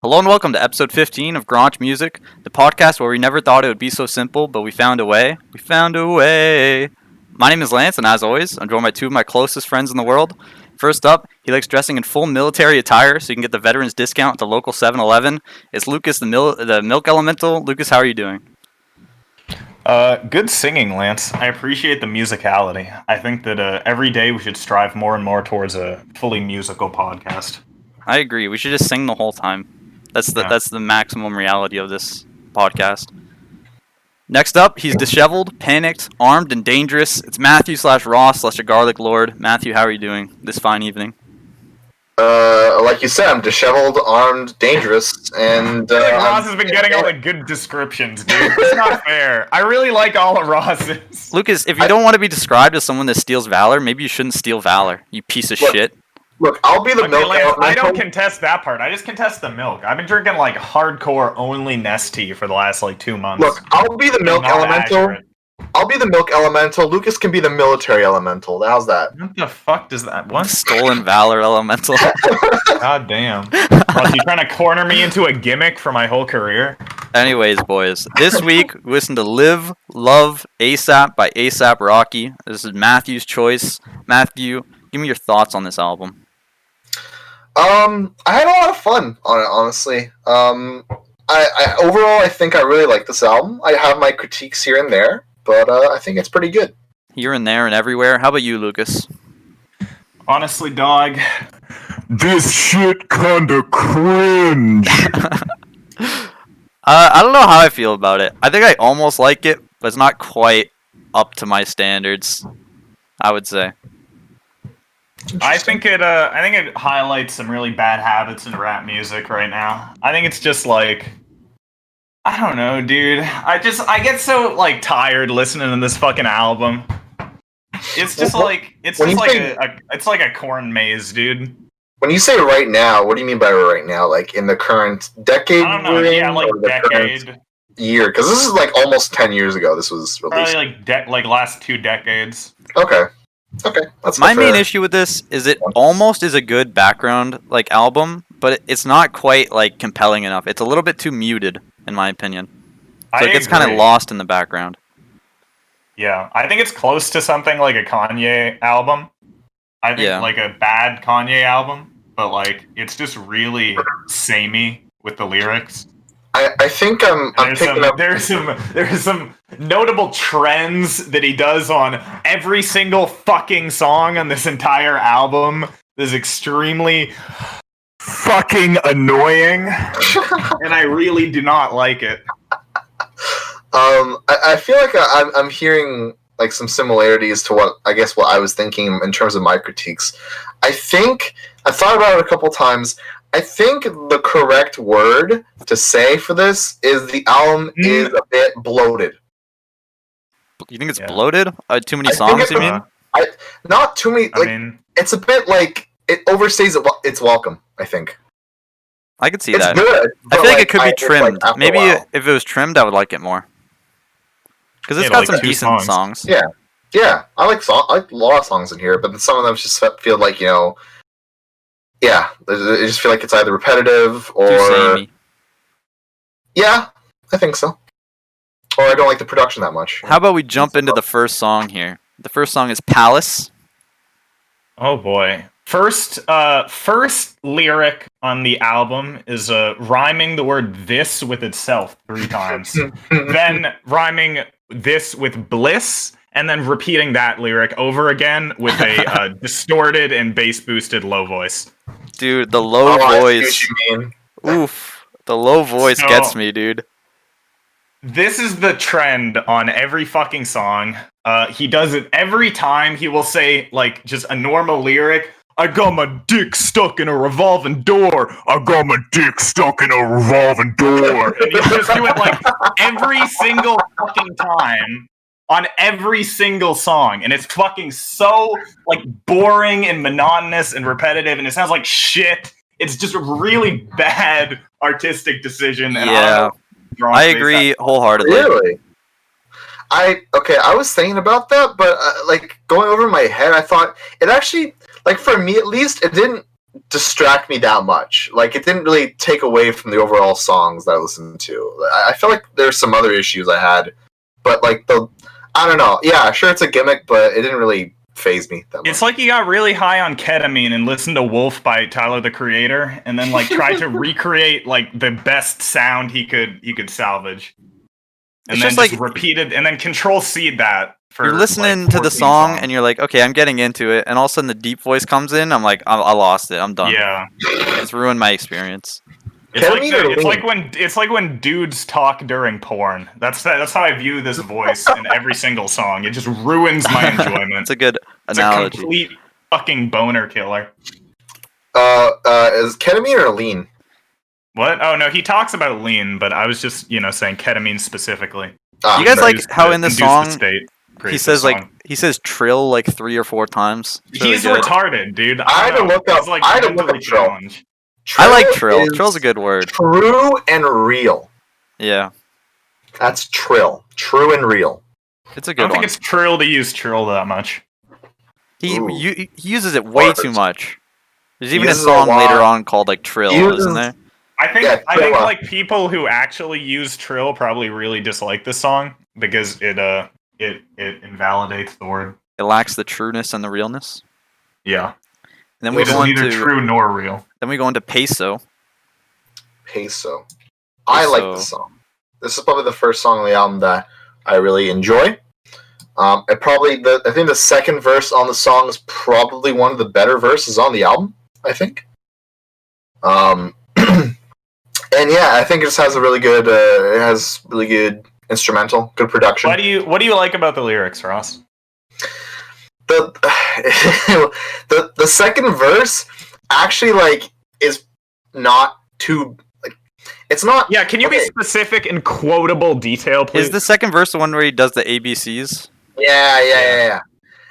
Hello and welcome to episode 15 of Gronch Music, the podcast where we never thought it would be so simple, but we found a way. We found a way. My name is Lance, and as always, I'm joined by two of my closest friends in the world. First up, he likes dressing in full military attire so you can get the veterans discount at the local 7-Eleven. It's Lucas, the milk elemental. Lucas, how are you doing? Good singing, Lance. I appreciate the musicality. I think that every day we should strive more and more towards a fully musical podcast. I agree. We should just sing the whole time. That's the maximum reality of this podcast. Next up, he's disheveled, panicked, armed, and dangerous. It's Matthew/Ross/a garlic lord. Matthew, how are you doing this fine evening? Like you said, I'm disheveled, armed, dangerous, and Ross has been getting all the good descriptions, dude. It's not fair. I really like all of Ross's. Lucas, if you don't want to be described as someone that steals valor, maybe you shouldn't steal valor, you piece of shit. Look, I'll be the milk Lance, elemental. I don't contest that part. I just contest the milk. I've been drinking like hardcore only Nestea for the last 2 months. Look, I'll be the milk elemental. Accurate. I'll be the milk elemental. Lucas can be the military elemental. How's that? What the fuck does that? What? Stolen valor elemental. God damn. Ross, you trying to corner me into a gimmick for my whole career? Anyways, boys, this week we listened to Live, Love, ASAP by ASAP Rocky. This is Matthew's choice. Matthew, give me your thoughts on this album. I had a lot of fun on it, honestly. I overall, I think I really like this album. I have my critiques here and there, but I think it's pretty good. Here and there and everywhere. How about you, Lucas? Honestly, dog, This shit kinda cringe. I don't know how I feel about it. I think I almost like it, but it's not quite up to my standards, I would say. I think it highlights some really bad habits in rap music right now. I think it's just like, I don't know, dude. I get so tired listening to this fucking album. It's just it's like a corn maze, dude. When you say right now, what do you mean by right now? Like in the current decade? I don't know. we're in, Yeah, like or the decade. current year, because this is like almost 10 years ago. This was released. Probably like last 2 decades. Okay, that's My main fair. issue with this is it almost is a good background album, but it's not quite compelling enough. It's a little bit too muted, in my opinion. So it gets kind of lost in the background. Yeah, I think it's close to something like a Kanye album. I think like a bad Kanye album, but it's just really samey with the lyrics. I think I'm picking up. There's some notable trends that he does on every single fucking song on this entire album. Is extremely fucking annoying, and I really do not like it. I feel like I'm hearing some similarities to what I was thinking in terms of my critiques. I think I thought about it a couple times. I think the correct word to say for this is the album is a bit bloated. You think it's bloated? Too many I songs, think you mean? Not too many. It's a bit it overstays its welcome, I think. I could see It's that. good. I feel like it could be it's trimmed. after a Maybe while. if it was trimmed, I would like it more. Because it's got some 2 decent songs. songs. Yeah, I like a lot of songs in here, but then some of them just feel like I just feel like it's either repetitive or Too samey. Yeah, I think so. Or I don't like the production that much. How about we jump into the first song here? The first song is Palace. Oh boy. First lyric on the album is rhyming the word this with itself 3 times. Then rhyming this with bliss, and then repeating that lyric over again with a distorted and bass boosted low voice. Dude, the low I see voice. what you mean. Oof. The low voice So- gets me, dude. This is the trend on every fucking song. He does it every time. He will say just a normal lyric. I got my dick stuck in a revolving door. I got my dick stuck in a revolving door. And you just do it every single fucking time on every single song. And it's fucking so boring and monotonous and repetitive, and it sounds like shit. It's just a really bad artistic decision. And I agree wholeheartedly. Really? I was thinking about that, but going over in my head, I thought it actually, for me at least, it didn't distract me that much. Like, it didn't really take away from the overall songs that I listened to. I feel like there's some other issues I had, but like I don't know. Yeah, sure, it's a gimmick, but it didn't really phase me that much. It's like he got really high on ketamine and listened to Wolf by Tyler the Creator, and then like tried to recreate like the best sound he could salvage, and It's then just like- repeated, and then Control C that. For, You're listening like, to the 14 song songs. and you're like, okay, I'm getting into it, and all of a sudden the deep voice comes in. I'm like, I lost it. I'm done. Yeah, It's ruined my experience. it's like when dudes talk during porn. That's how I view this voice in every single song. It just ruins my enjoyment. It's a good It's analogy. a complete fucking boner killer. Is ketamine or lean? What? Oh no, he talks about lean, but I was just saying ketamine specifically. Ah, You guys sorry. like how in the Induce song state he creates says the like song. he says trill like 3 or 4 times. It's really He's good. retarded, dude. I had to don't know. look up- He's, like, I had to look mentally up trill. challenged. I like trill. is Trill's a good word. True and real. Yeah, That's trill. True and real. it's a I good don't think one. it's trill to use trill that much. Ooh. He uses it way Words. too much. There's even a Uses a song lot. later on called like trill, Uses- isn't there? I think Yeah, I think trill. like people who actually use trill probably really dislike this song because it invalidates the word. It lacks the trueness and the realness. Yeah. And then we It is go neither into true nor real. then we go into peso. Peso. I like Peso. this song. This is probably the first song on the album that I really enjoy. I think the second verse on the song is probably one of the better verses on the album. I think. And yeah, I think it just has a really good. It has really good instrumental, good production. What do you like about the lyrics, Ross? The the second verse actually like is not too like it's not. Yeah, can you be Okay. specific in quotable detail, please? Is the second verse the one where he does the ABCs? Yeah.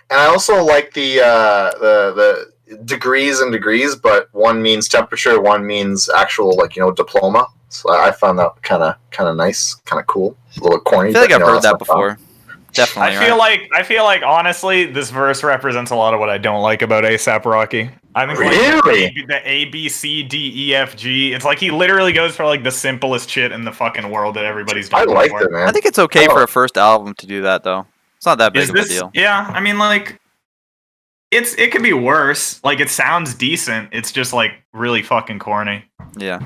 And I also like the degrees and degrees, but one means temperature, one means actual diploma. So I found that kind of nice, kind of cool, a little corny. I feel like but, I've heard that's that not fun. before. Definitely. I feel like honestly, this verse represents a lot of what I don't like about ASAP Rocky. I think Really? like, the A B C D E F G. It's like he literally goes for like the simplest shit in the fucking world that everybody's I done. liked before. it, man. I think it's okay Oh. for a first album to do that though. It's not that big Is of a this? deal. Yeah, I mean, like, it could be worse. Like, it sounds decent. It's just like really fucking corny. Yeah.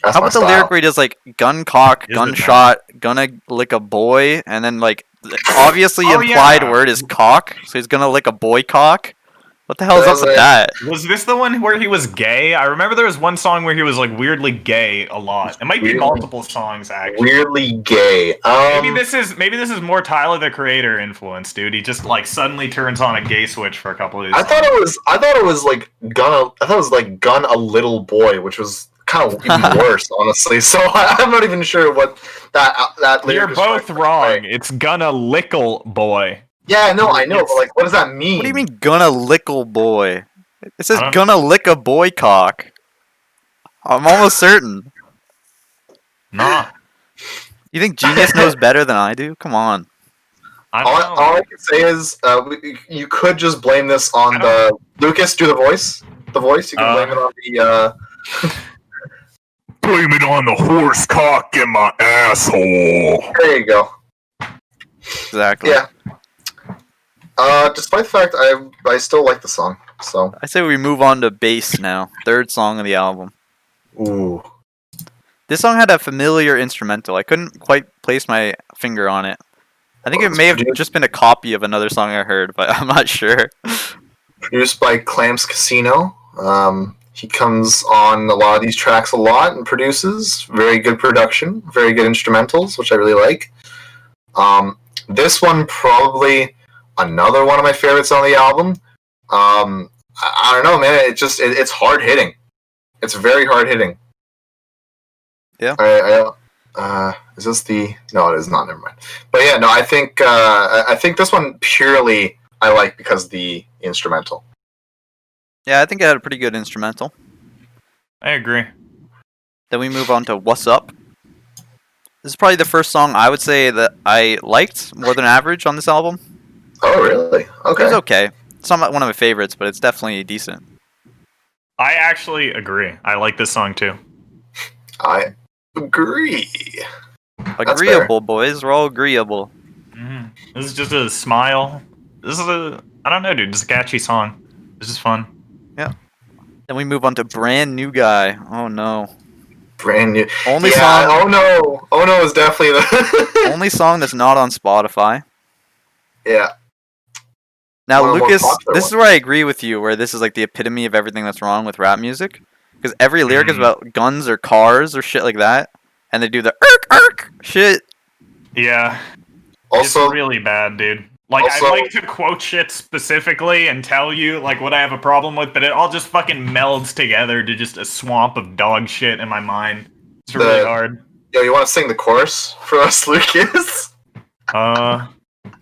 That's How my about the style. lyric where he does like gun cock, Is it gunshot, gonna lick a boy, and then like obviously Oh, implied yeah. word is cock, so he's gonna lick a boy cock. What the hell's up Does with it- that? Was this the one where he was gay? I remember there was one song where he was like weirdly gay a lot. It might be Weirdly- multiple songs actually. Weirdly gay. Maybe this is more Tyler the Creator influence, dude. He just like suddenly turns on a gay switch for a couple of these. I thought it was like gun a little boy, which was kind of even worse, honestly. So I'm not even sure what that lyric You're is both trying to wrong. say. It's gonna lickle boy. Yeah, no, I know, but like, what does that mean? What do you mean gonna lickle boy? It says I don't- gonna lick a boy cock. I'm almost certain. Nah. You think Genius knows better than I do? Come on. I don't know. All I can say is you could just blame this on I the Lucas. Do the voice. The voice. You can blame it on the. Blame it on the horse cock in my asshole. There you go. Exactly. Yeah. Despite the fact I still like the song. So. I say we move on to bass now. Third song of the album. Ooh. This song had a familiar instrumental. I couldn't quite place my finger on it. I think it may have just been a copy of another song I heard, but I'm not sure. Produced by Clams Casino. He comes on a lot of these tracks a lot and produces. Very good production, very good instrumentals, which I really like. This one probably another one of my favorites on the album. I don't know, man. It's hard hitting. It's very hard hitting. Yeah. Is this the? No, it is not. Never mind. But yeah, no. I think this one purely I like because of the instrumental. Yeah, I think it had a pretty good instrumental. I agree. Then we move on to What's Up. This is probably the first song I would say that I liked more than average on this album. Oh, really? It Okay. was okay. It's not one of my favorites, but it's definitely decent. I actually agree. I like this song too. I agree. Agreeable, boys. We're all agreeable. This is just a smile. This is I don't know, dude. It's a catchy song. This is fun. Then we move on to Brand New Guy. Oh no. Brand new. Only yeah, song. Oh no. Oh no is definitely the. Only song that's not on Spotify. yeah. Now, One of the more Lucas, popular this is where I agree with you, where this is like the epitome of everything that's wrong with rap music. Because every lyric is about guns or cars or shit like that. And they do the irk shit. Yeah. Also, It's really bad, dude. Like, Also- I like to quote shit specifically and tell you, like, what I have a problem with, but it all just fucking melds together to just a swamp of dog shit in my mind. It's really hard. yo, you want to sing the chorus for us, Lucas?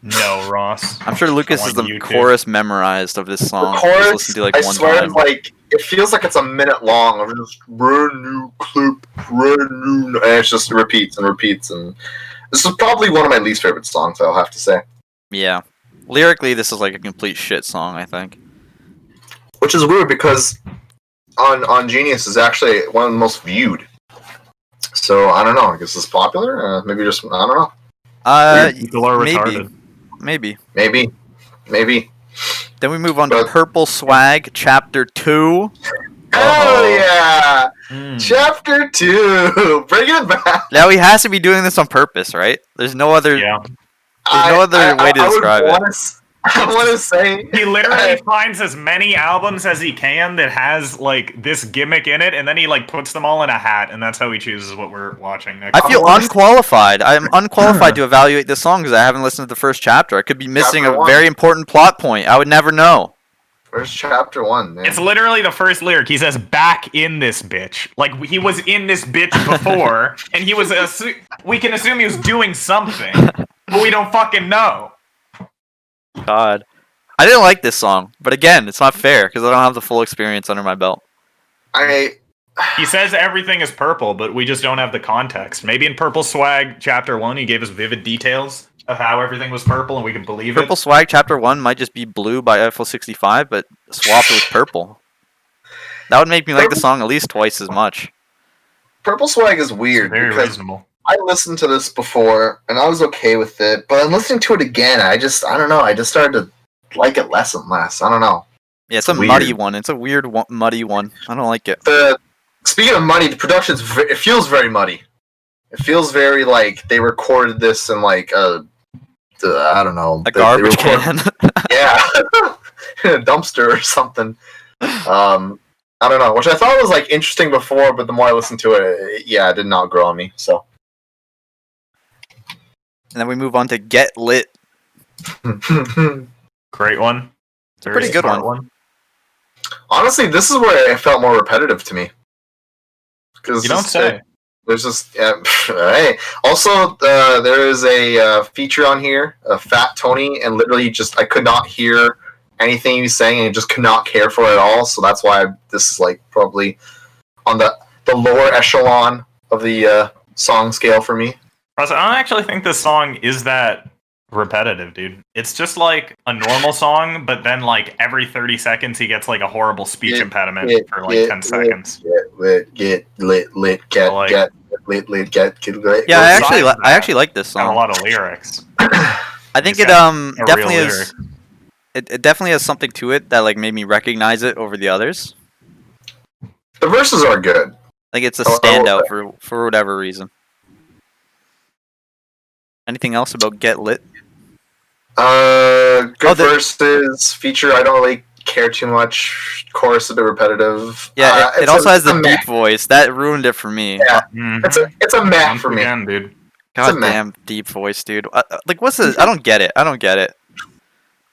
No, Ross. I'm sure Lucas I is want the you to. chorus memorized of this song. The Just chorus, listen to like I one swear, time. like it feels like it's a minute long of just brand new clip, brand new, and it's just repeats and repeats. And this is probably one of my least favorite songs. I'll have to say, Yeah. Lyrically, this is like a complete shit song, I think. which is weird because on Genius is actually one of the most viewed. So I don't know. I guess it's popular. Maybe just I don't know. People are maybe. retarded. Maybe. Then we move on to But- Purple Swag, Chapter 2. Oh yeah, Mm. Chapter 2, bring it back. Now he has to be doing this on purpose, right? There's no other. Yeah. There's no other way to describe it. I want to say He literally finds as many albums as he can that has like this gimmick in it, and then he like puts them all in a hat, and that's how he chooses what we're watching next. I feel unqualified. I'm unqualified to evaluate this song because I haven't listened to the first chapter. I could be missing Chapter a one. very important plot point. I would never know. Where's Chapter 1, man? It's literally the first lyric. He says, "Back in this bitch." Like he was in this bitch before, and he was. We can assume he was doing something, but we don't fucking know. God. I didn't like this song, but again, it's not fair because I don't have the full experience under my belt. He says everything is purple, but we just don't have the context. Maybe in Purple Swag Chapter 1, he gave us vivid details of how everything was purple, and we can believe Purple it. Swag Chapter 1 might just be blue by Eiffel 65, but swapped with purple. That would make me like the song at least twice as much. Purple Swag is weird Very because reasonable. I listened to this before and I was okay with it, but I'm listening to it again. I don't know. I just started to like it less and less. I don't know. Yeah, it's a Weird. muddy one. It's a weird, muddy one. I don't like it. Speaking of muddy, the production's it feels very muddy. It feels very like they recorded this in like I don't know, A garbage can. Yeah, in a dumpster or something. I don't know, which I thought was like interesting before, but the more I listened to it, it did not grow on me. So. And then we move on to Get Lit. Great one. It's a pretty good smart one. Honestly, this is where it felt more repetitive to me. Because You don't say. There's just hey. Also, there is a feature on here, Fat Tony, and literally just I could not hear anything he was saying, and just could not care for it at all. So that's why this is like probably on the lower echelon of the song scale for me. Russ, I don't actually think this song is that repetitive, dude. It's just like a normal song, but then like every 30 seconds he gets like a horrible speech impediment for like 10 seconds. Get lit, get Like- lit, get lit. Yeah, I Besides that, actually like this Got a song. lot of lyrics. I think He's it got a definitely real is. lyric. It definitely has something to it that like made me recognize it over the others. The verses are good. Like it's a Oh, standout for whatever reason. Anything else about Get Lit? Good Oh, the- verses, feature I don't really care too much. Chorus a bit repetitive. Yeah, it also has the meh. deep voice. That ruined it for me. Yeah. Mhm. It's a meh Once for me. again, dude. it's a God meh. damn deep voice, dude. Like what's the? I don't get it.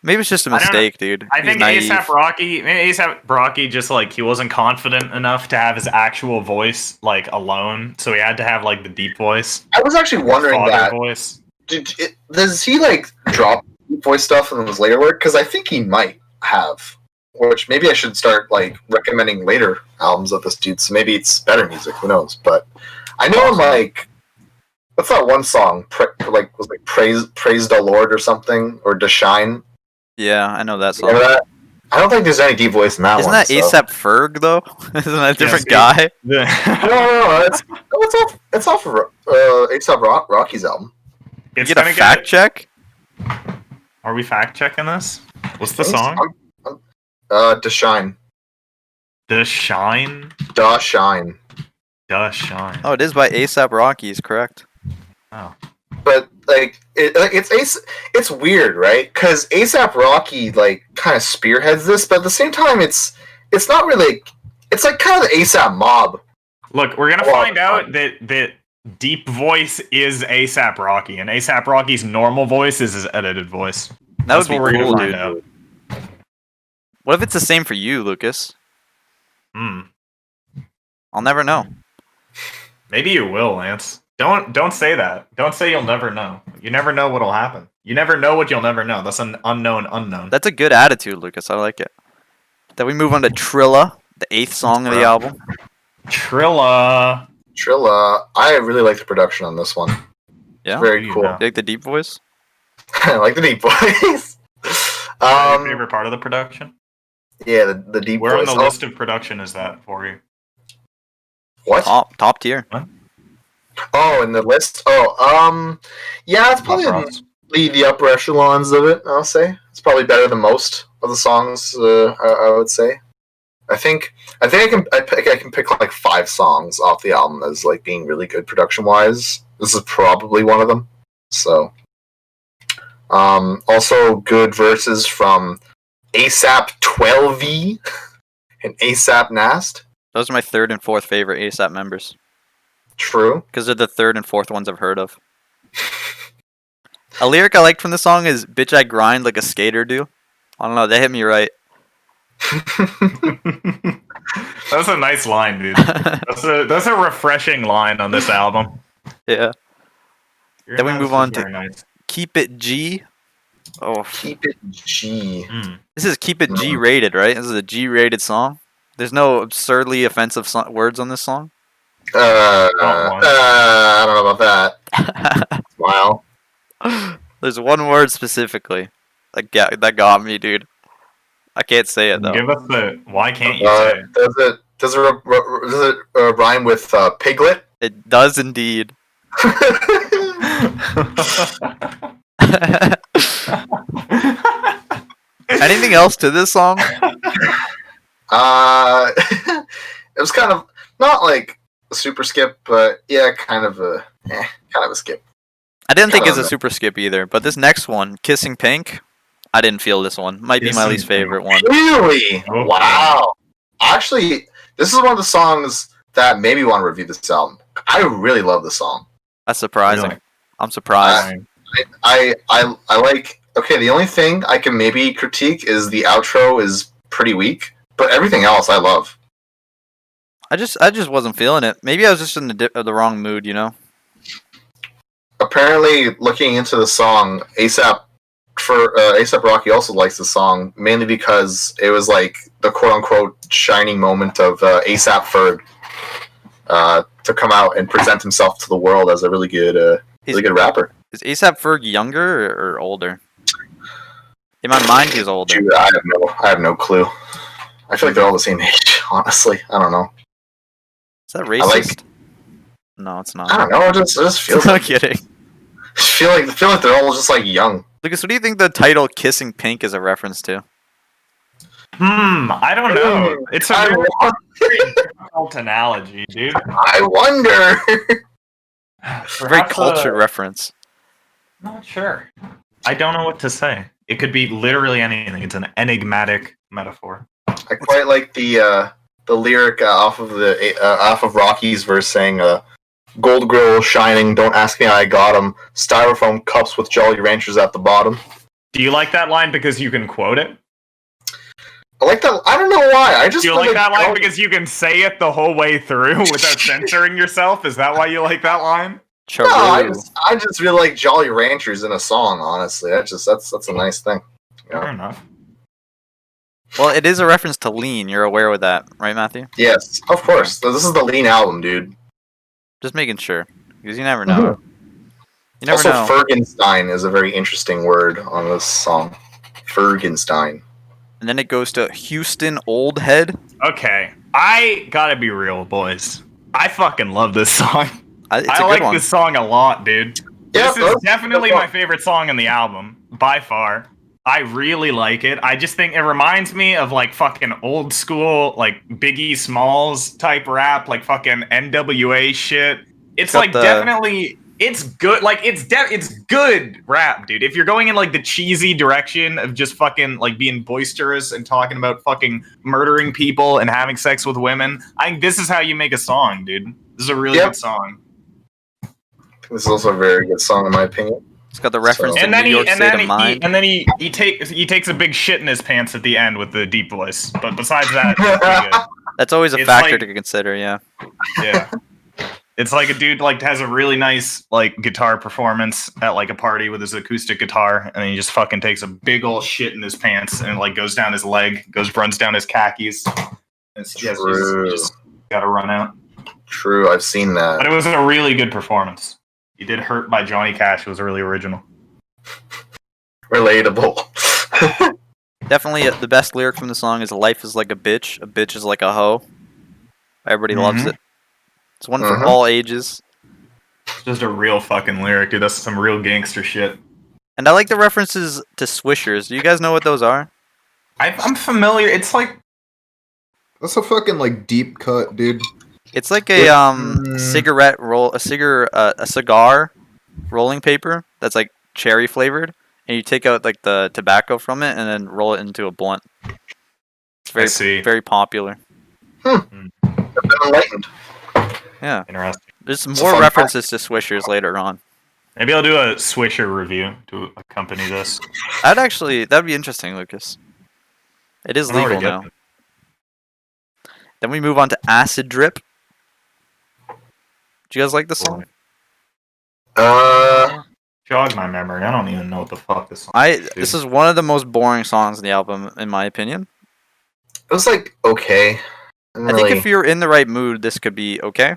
Maybe it's just a I don't know. mistake, dude. I He's think naive. ASAP Rocky just like he wasn't confident enough to have his actual voice like alone, so he had to have like the deep voice, I was actually wondering father that. voice. Does he like drop voice stuff in his later work? Because I think he might have. Which maybe I should start like recommending later albums of this dude. So maybe it's better music. Who knows? But I know him like. What's that one song? Was like praise the Lord or something, or to shine. Yeah, I know that song. Remember that? I don't think there's any deep voice in that Isn't one. that ASAP Ferg though? Isn't that a different see, guy? No, it's off of ASAP Rocky's album. It's Get a gonna fact check. Are we fact checking this? What's the Thanks. song? To Shine. The Shine. Da Shine. The Shine. Oh, it is by ASAP Rocky. Is correct. Oh. But it's weird, right? Because ASAP Rocky kind of spearheads this, but at the same time, it's not really. It's like kind of the ASAP mob. Look, we're gonna find out that deep voice is ASAP Rocky, and ASAP Rocky's normal voice is his edited voice. That would be what we're cool, gonna dude. find out. What if it's the same for you, Lucas? I'll never know. Maybe you will, Lance. Don't say that. Don't say you'll never know. You never know what'll happen. You never know what you'll never know. That's an unknown. That's a good attitude, Lucas. I like it. Then we move on to Trilla, the 8th song of the album. Trilla. I really like the production on this one. Yeah? Very cool. You like the deep voice? I like the deep voice. Your favorite part of the production? Yeah, the deep Where voice. on the list of production is that for you? What? Top tier. Oh, in the list? Yeah, it's probably in the upper echelons of it, I'll say. It's probably better than most of the songs, I would say. I think I can pick like 5 songs off the album as like being really good production-wise. This is probably one of them. So, also good verses from ASAP 12V and ASAP Nast. Those are my 3rd and 4th favorite ASAP members. True. Because they're the 3rd and 4th ones I've heard of. A lyric I liked from the song is, "Bitch, I grind like a skater do." I don't know, they hit me right. That's a nice line, dude. That's a refreshing line on this album. Yeah. Then we move on to nice. Keep It G. Oh, Keep It G. This is Keep It G rated, right? This is a G rated song. There's no absurdly offensive words on this song. I don't know about that. Wow. There's one word specifically that got me, dude. I can't say it though. Give us the. Why can't you say it? Does it rhyme with piglet? It does indeed. Anything else to this song? It was kind of not like a super skip, but yeah, kind of a skip. I didn't think it's a super skip either, but this next one, Kissing Pink, I didn't feel this one. Might be my least favorite one. Really? Okay. Wow. Actually, this is one of the songs that made me want to review this album. I really love the song. That's surprising. Really? I'm surprised. I like. Okay, the only thing I can maybe critique is the outro is pretty weak, but everything else I love. I just wasn't feeling it. Maybe I was just in the wrong mood, you know. Apparently, looking into the song, ASAP Rocky also likes the song mainly because it was like the quote-unquote shining moment of ASAP Ferg to come out and present himself to the world as a really good rapper. Is ASAP Ferg younger or older? In my mind, he's older. Dude, I have no clue. I feel like they're all the same age. Honestly, I don't know. Is that racist? No, it's not. I don't know. It just feels. I'm like, kidding. feel like they're all just like young. Lucas, what do you think the title "Kissing Pink" is a reference to? I don't know. It's a very difficult analogy, dude. I wonder. A very cultured reference. Not sure. I don't know what to say. It could be literally anything. It's an enigmatic metaphor. I quite like the lyric off of Rocky's verse saying, "Gold grill shining, don't ask me how I got 'em. Styrofoam cups with Jolly Ranchers at the bottom." Do you like that line because you can quote it? I like that. I don't know why. I just Do you feel like that line because you can say it the whole way through without censoring yourself? Is that why you like that line? No, I just really like Jolly Ranchers in a song. Honestly, that's a nice thing. You know? Fair enough. Well, it is a reference to Lean. You're aware with that, right, Matthew? Yes, of course. This is the Lean album, dude. Just making sure, because you never know. You never Also, know. Fergenstein is a very interesting word on this song. Fergenstein. and then it goes to Houston Old Head. Okay, I gotta be real, boys. I fucking love this song. It's I a good like one. this song a lot, dude. Yeah, This is definitely my favorite song on the album, by far. I really like it. I just think it reminds me of like fucking old school, like Biggie Smalls type rap, like fucking NWA shit. It's got like definitely, it's good. Like it's good rap, dude. If you're going in like the cheesy direction of just fucking like being boisterous and talking about fucking murdering people and having sex with women, I think this is how you make a song, dude. This is a really good song. This is also a very good song in my opinion. It's got the reference to And then New York State of Mind. he takes a big shit in his pants at the end with the deep voice. But besides that, it's pretty good. That's always a It's factor like- to consider, yeah. Yeah. It's like a dude like has a really nice like guitar performance at like a party with his acoustic guitar, and then he just fucking takes a big old shit in his pants and it, like goes down his leg, runs down his khakis. It's just, you just gotta run out. True, I've seen that. But it was a really good performance. He did "Hurt" by Johnny Cash. It was really original. Relatable. Definitely the best lyric from the song is "Life is like a bitch is like a hoe." Everybody loves it. It's one for all ages. It's just a real fucking lyric, dude. That's some real gangster shit. And I like the references to swishers. Do you guys know what those are? I'm familiar. It's like That's a fucking like deep cut, dude. It's like a cigarette roll, a cigar rolling paper that's like cherry flavored, and you take out like the tobacco from it and then roll it into a blunt. It's very popular. I've been enlightened. Yeah, interesting. there's some It's a more fun references to swishers later on. Maybe I'll do a Swisher review to accompany this. That'd be interesting, Lucas. It is I know where to legal get now. them. Then we move on to Acid Drip. Do you guys like the song? Jog my memory. I don't even know what the fuck this song is. This is one of the most boring songs in the album, in my opinion. It was like okay. I think if you're in the right mood, this could be okay.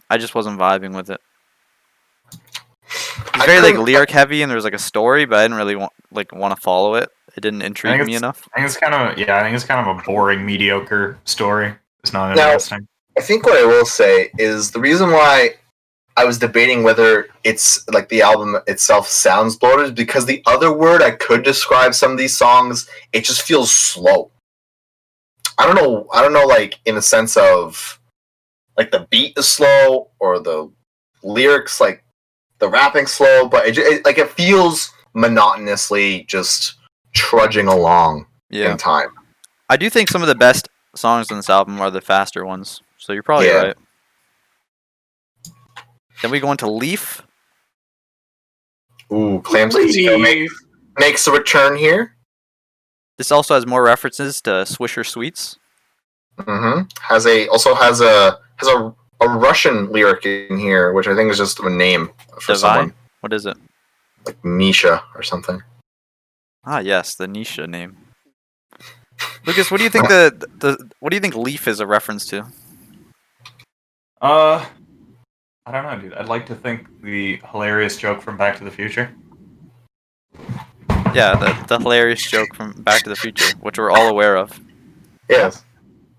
I just wasn't vibing with it. It's very like lyric heavy, and there's like a story, but I didn't really want to follow it. It didn't intrigue me enough. I think it's kind of a boring, mediocre story. It's not interesting. I think what I will say is the reason why I was debating whether it's like the album itself sounds bloated is because the other word I could describe some of these songs, it just feels slow. I don't know, like in the sense of like the beat is slow or the lyrics, like the rapping slow, but it feels monotonously just trudging along in time. I do think some of the best songs on this album are the faster ones, so you're probably right. Then we go into Leaf. Ooh, Clams makes a return here. This also has more references to Swisher Sweets. Also has a Russian lyric in here, which I think is just a name for someone. What is it? Like Misha or something. Ah, yes, the Nisha name. Lucas, what do you think what do you think Leaf is a reference to? I don't know, dude. I'd like to think the hilarious joke from Back to the Future. Yeah, the hilarious joke from Back to the Future, which we're all aware of. Yes.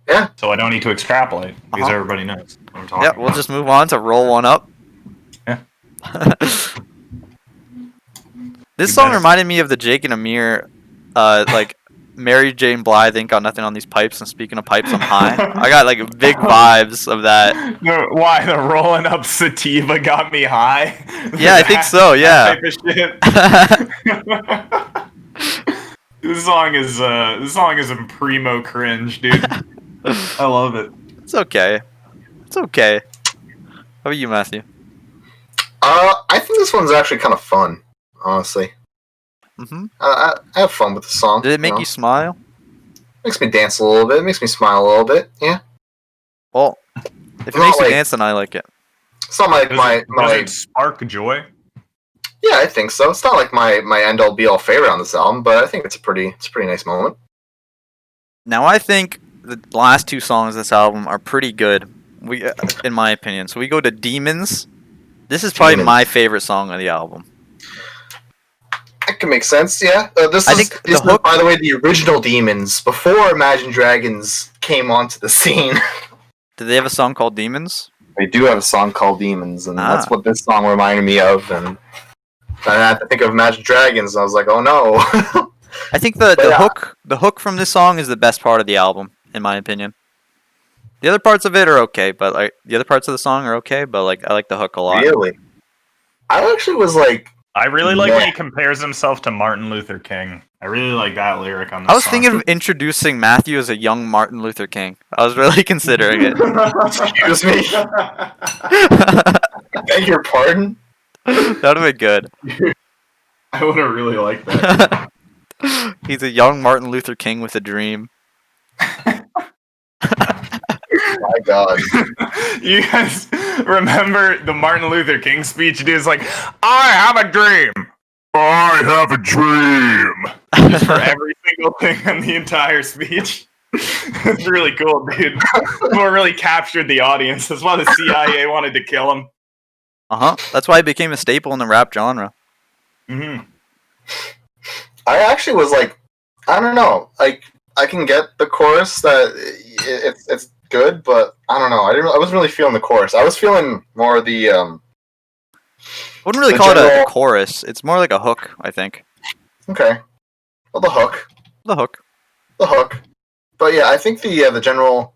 Yeah. So I don't need to extrapolate because everybody knows what I'm talking about. We'll just move on to Roll One Up. Yeah. This song reminded me of the Jake and Amir, like Mary Jane Blige Ain't Got Nothing on These Pipes, and speaking of pipes, I'm high. I got like big vibes of that. Why the rolling up sativa got me high? Yeah, I think so. Yeah. Type of shit. This song is a primo cringe, dude. I love it. It's okay. It's okay. How about you, Matthew? I think this one's actually kind of fun, honestly. I have fun with the song. Did it make you smile? Makes me dance a little bit. Makes me smile a little bit. Yeah. Well, if it makes you dance, then I like it. It's not like does it spark joy? Yeah, I think so. It's not like my end all be all favorite on this album, but I think it's a pretty nice moment. Now I think the last two songs of this album are pretty good. In my opinion. So we go to Demons. This is probably my favorite song of the album. That can make sense. Yeah. This I is think this the is, hook- by the way, the original Demons before Imagine Dragons came onto the scene. Did they have a song called Demons? They do have a song called Demons, and that's Ah. what this song reminded me of. And I had to think of Imagine Dragons, and I was like, oh no. I think the But yeah. hook from this song is the best part of the album, in my opinion. The other parts of it are okay, but like the other parts of the song are okay, but like I like the hook a lot. Really? I actually was like, I really like when Yeah. he compares himself to Martin Luther King. I really like that lyric on this I was song. thinking of introducing Matthew as a young Martin Luther King. I was really considering it. excuse me, beg your pardon. That would have been good. I would have really liked that. He's a young Martin Luther King with a dream. My God. You guys remember the Martin Luther King speech? Dude, it's like, I have a dream. I have a dream. Just for every single thing in the entire speech. It's really cool, dude. People really captured the audience. That's why the CIA wanted to kill him. That's why it became a staple in the rap genre. Mm-hmm. I actually was like, I don't know. Like, I can get the chorus that it's good, but I don't know. I wasn't really feeling the chorus. I was feeling more the I wouldn't really The call it a general- chorus. It's more like a hook, I think. okay, well, the hook. The hook. But yeah, I think the general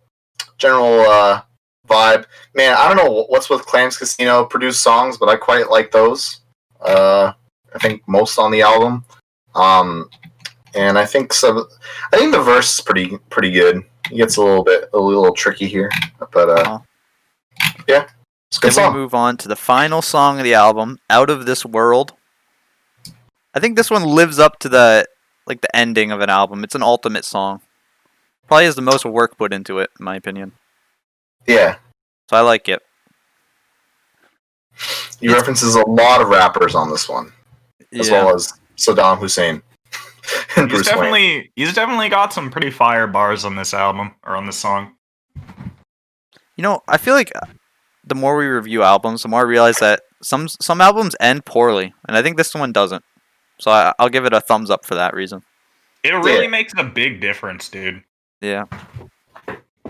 vibe. Man, I don't know what's with Clams Casino produced songs, but I quite like those. I think most on the album. And I think I think the verse is pretty good. It gets a little tricky here, but yeah, it's a good Then we song. move on to the final song of the album, Out of This World. I think this one lives up to the ending of an album. It's an ultimate song. Probably has the most work put into it, in my opinion. Yeah, So I like it. he references a lot of rappers on this one, as Yeah. well as Saddam Hussein and Bruce Wayne. He's definitely got some pretty fire bars on this album, or on this song. You know, I feel like the more we review albums, the more I realize that some albums end poorly, and I think this one doesn't. So I'll give it a thumbs up for that reason. It really Yeah. makes a big difference, dude. Yeah.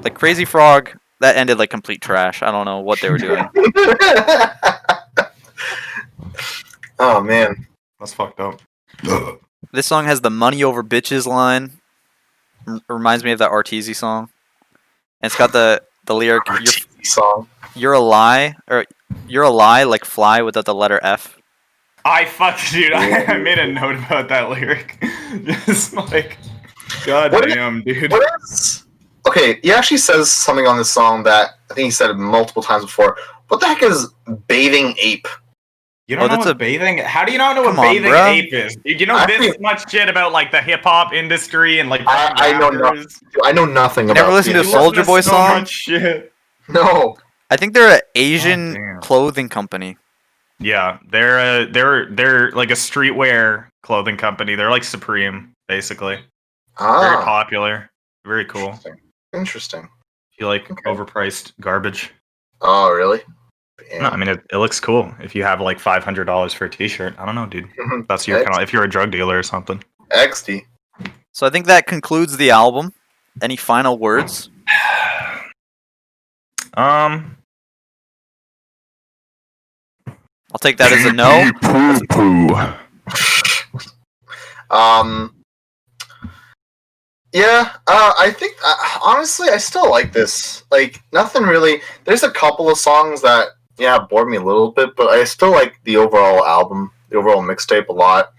Like Crazy Frog, that ended like complete trash. I don't know what they were doing. Oh man, That's fucked up. This song has the money over bitches line. Reminds me of that Arteezy song. And it's got the lyric, song. you're a lie, or you're a lie like fly without the letter F. Dude, I made a note about that lyric. Just like, god What damn, dude. What is? Okay, he actually says something on this song that I think he said it multiple times before. What the heck is bathing ape? You don't know that's what a- bathing? How do you not know what Come on, bathing bro. ape is? Dude, you know I this think- much shit about like the hip hop industry and like I know rappers? I know nothing about. Never listened to a this. You listen Soulja Boy so song? much shit. No. I think they're an Asian damn. clothing company. Yeah, they're like a streetwear clothing company. They're like Supreme, basically. Very Ah, popular. Very cool. interesting. You like Okay. overpriced garbage? Oh, really? Damn. No, I mean it looks cool. If you have like $500 for a T-shirt, I don't know, dude. Mhm. That's your kind of if you're a drug dealer or something. XD. So I think that concludes the album. Any final words? I'll take that as a no. Poo-poo. Yeah, I think honestly, I still like this. Like, nothing really. There's a couple of songs that bored me a little bit, but I still like the overall album, the overall mixtape a lot.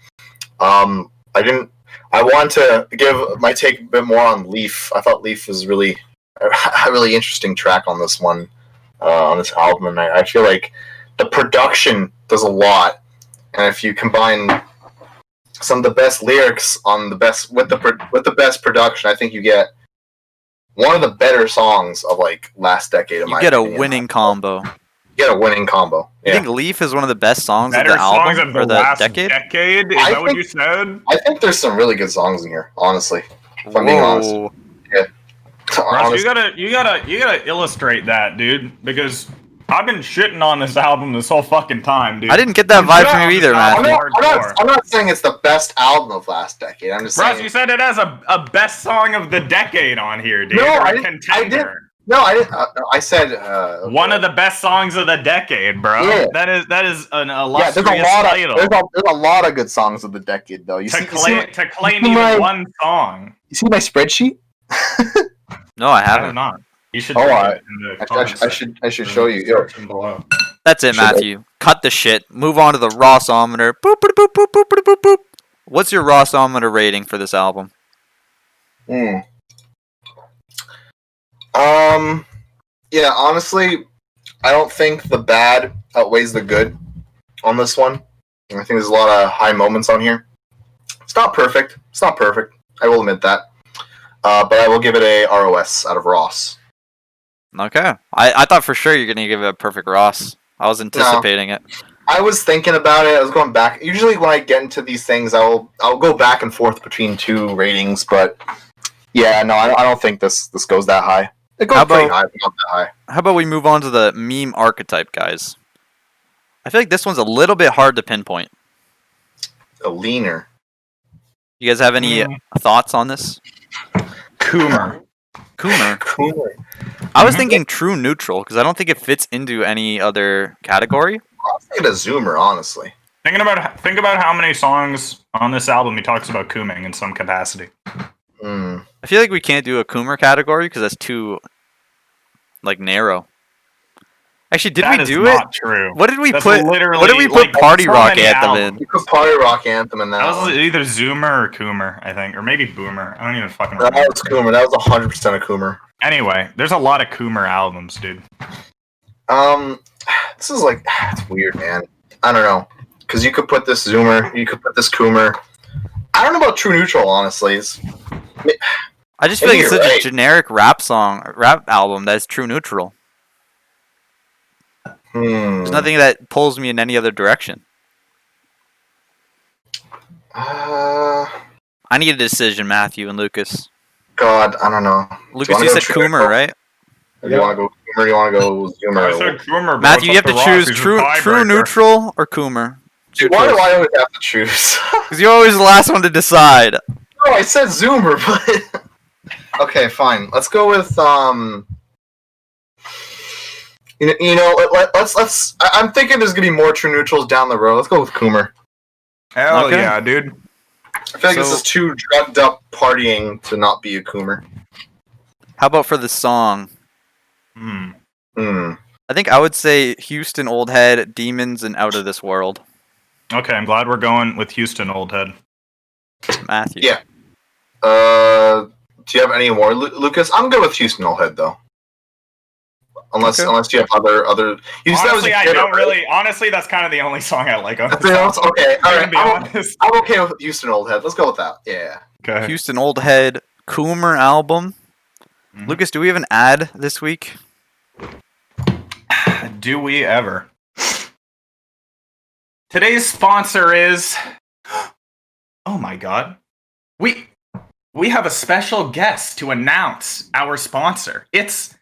I want to give my take a bit more on Leaf. I thought Leaf was really a really interesting track on this one, on this album, and I feel like the production does a lot. And if you combine some of the best lyrics on the best with the best production, I think you get one of the better songs of like last decade. In You my get a opinion. winning combo. You get a winning combo. You Yeah. think Leaf is one of the best songs better of the songs album of or the the last decade? decade? Is I that what think- you said? I think there's some really good songs in here. Honestly, if I'm being honest. Whoa. Russ, Honest- you gotta illustrate that, dude, because I've been shitting on this album this whole fucking time, dude. I didn't get that vibe from you either, I'm Matthew. not saying it's the best album of last decade. I'm just Russ, saying. you said it has a best song of the decade on here, dude. No, or I a didn't. contender. I didn't. No, I said One of the best songs of the decade, bro. Yeah. that is an Yeah, illustrious there's title. a lot of good songs of the decade, though. To claim you see even my- one song. You see my spreadsheet? No, I I have haven't. not. You should. Oh, drop I- it in the comments I should show you. Yo, section below. That's it, Should I- Matthew. Cut the shit. Move on to the Rossometer. Boop, boop, boop, boop, boop, boop, boop, boop. What's your Rossometer rating for this album? Yeah, honestly, I don't think the bad outweighs the good on this one. I think there's a lot of high moments on here. It's not perfect. I will admit that. But I will give it a ROS out of Ross. Okay. I thought for sure you're going to give it a perfect Ross. I was anticipating it. I was thinking about it. I was going back. Usually, when I get into these things, I'll go back and forth between two ratings. But yeah, no, I don't think this goes that high. It goes pretty high, but not that high. How about we move on to the meme archetype, guys? I feel like this one's a little bit hard to pinpoint. A leaner. You guys have any thoughts on this? Coomer. Coomer. I was thinking true neutral because I don't think it fits into any other category. I was thinking a Zoomer, honestly. Think about how many songs on this album he talks about cooming in some capacity. I feel like we can't do a Coomer category because that's too narrow. Actually, did we do it? Not true. What did we That's put? literally, What did we put like, Party so Rock many Anthem albums. You put Party Rock Anthem in that. That was one. either Zoomer or Coomer, I think, or maybe Boomer. I don't even fucking That remember. was Coomer. That was 100% a Coomer. Anyway, there's a lot of Coomer albums, dude. This is it's weird, man. I don't know, because you could put this Zoomer, you could put this Coomer. I don't know about True Neutral, honestly. I just feel like it's You're such right. a generic rap album that's true neutral. There's nothing that pulls me in any other direction. God, I need a decision, Matthew and Lucas. I don't know. Lucas, wanna you go said True Coomer, Neutral? right? Do you want to go Coomer? Or do you want to go Zoomer? I said Coomer, bro. Matthew, you It's have up to Ross, choose who's the true tiebreaker. neutral or Coomer. Why do I always have to choose? Because you're always the last one to decide. No, I said Zoomer, but okay, fine. Let's go with let's. I'm thinking there's gonna be more True Neutrals down the road. Let's go with Coomer. Hell Okay. yeah, dude. I feel like this So- is too drugged up partying to not be a Coomer. How about for the song? I think I would say Houston Old Head, Demons, and Out of This World. Okay, I'm glad we're going with Houston Old Head. Matthew. Yeah. Do you have any more, Lucas? I'm good with Houston Old Head though. Unless you have other. You said that was Honestly, your I favorite, don't right? really. Honestly, that's kind of the only song I like on this Nothing else? album. Okay, all I'm right. gonna be honest. I'm okay with Houston Old Head. Let's go with that. Yeah. Okay. Houston Old Head, Coomer album. Mhm. Lucas, do we have an ad this week? Do we ever? Today's sponsor is. Oh my god. We have a special guest to announce our sponsor. It's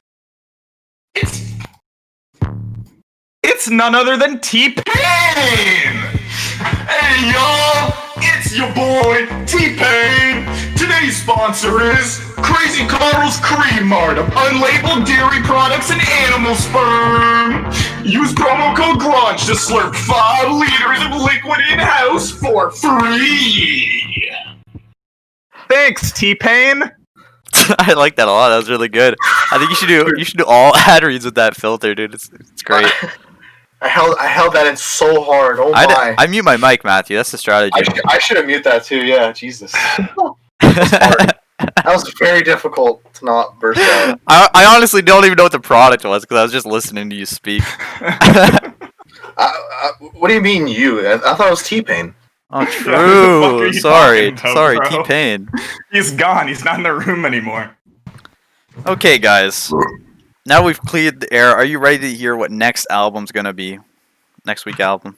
none other than T-Pain! Hey y'all, it's your boy T-Pain. Today's sponsor is Crazy Carl's Cream Mart of unlabeled dairy products and animal sperm. Use promo code Gronch to slurp 5 liters of liquid in-house for free. Thanks, T-Pain. I like that a lot. That was really good. I think you should do all ad reads with that filter, dude. It's great. I held that in so hard. Oh my! I mute my mic, Matthew. That's the strategy. I should have muted that too. Yeah, Jesus. That was very difficult to not burst out. I honestly don't even know what the product was because I was just listening to you speak. What do you mean you? I thought it was T-Pain. Oh, Yeah, who the fuck true. are you Sorry, talking about, sorry, bro? T-Pain. He's gone. He's not in the room anymore. Okay, guys. Now we've cleared the air. Are you ready to hear what next album's gonna be? Next week album.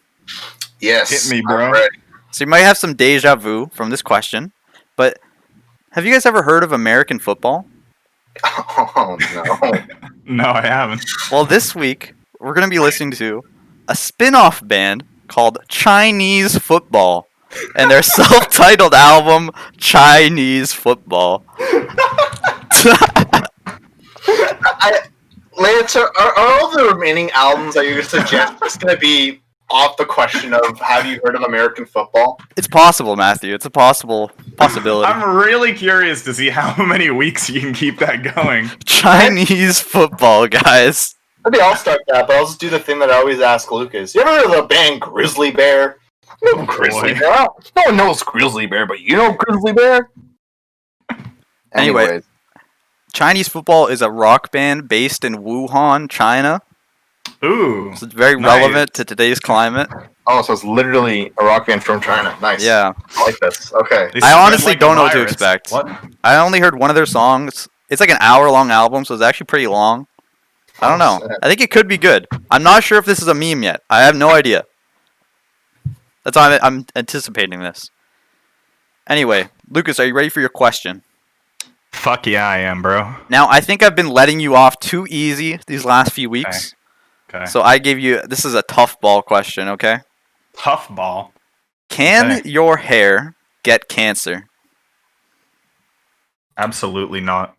Yes. Hit me, bro. I'm ready. So you might have some deja vu from this question, but have you guys ever heard of American football? Oh no. No, I haven't. Well, this week we're gonna be listening to a spin-off band called Chinese Football, and their self-titled album Chinese Football. Lance, are all the remaining albums that you're going to suggest just going to be off the question of have you heard of American football? It's possible, Matthew. It's a possibility. I'm really curious to see how many weeks you can keep that going. Chinese Football, guys. Maybe I'll start that, but I'll just do the thing that I always ask Lucas. You ever heard of the band Grizzly Bear? You know Grizzly boy. Bear? No one knows Grizzly Bear, but you know Grizzly Bear? Anyway. Anyways. Chinese Football is a rock band based in Wuhan, China. Ooh. So it's very Nice. relevant to today's climate. Oh, so it's literally a rock band from China. Nice. Yeah. I like this. Okay. They I spread honestly like a don't know what to virus. expect. What? I only heard one of their songs. It's like an hour-long album, so it's actually pretty long. I don't know. I think it could be good. I'm not sure if this is a meme yet. I have no idea. That's why I'm anticipating this. Anyway, Lucas, are you ready for your question? Fuck yeah, I am, bro. Now, I think I've been letting you off too easy these last few weeks. Okay. So I gave you, this is a tough ball question, okay? Tough ball. Can Okay. your hair get cancer? Absolutely not.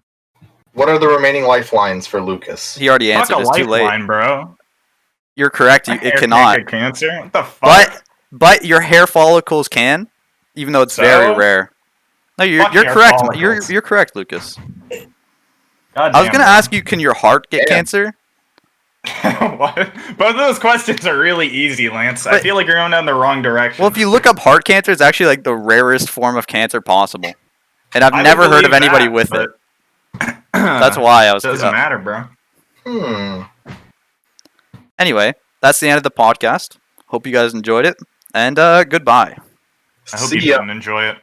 What are the remaining lifelines for Lucas? He already answered. Fuck a It's too late. lifeline, bro. You're correct. My It hair can't cannot. get cancer. What the fuck? But your hair follicles can, even though it's So? very rare. No, you're Fuck hair correct. follicles. You're correct, Lucas. God I was damn, gonna bro. ask you, can your heart get Damn. cancer? What? Both of those questions are really easy, Lance. I But- feel like you're going down the wrong direction. Well, if you look up heart cancer, it's actually like the rarest form of cancer possible, and I've I would never heard of believe anybody that, with but- it. That's why I was. Doesn't matter, bro. Anyway, that's the end of the podcast. Hope you guys enjoyed it, and goodbye. I hope See you ya. didn't enjoy it.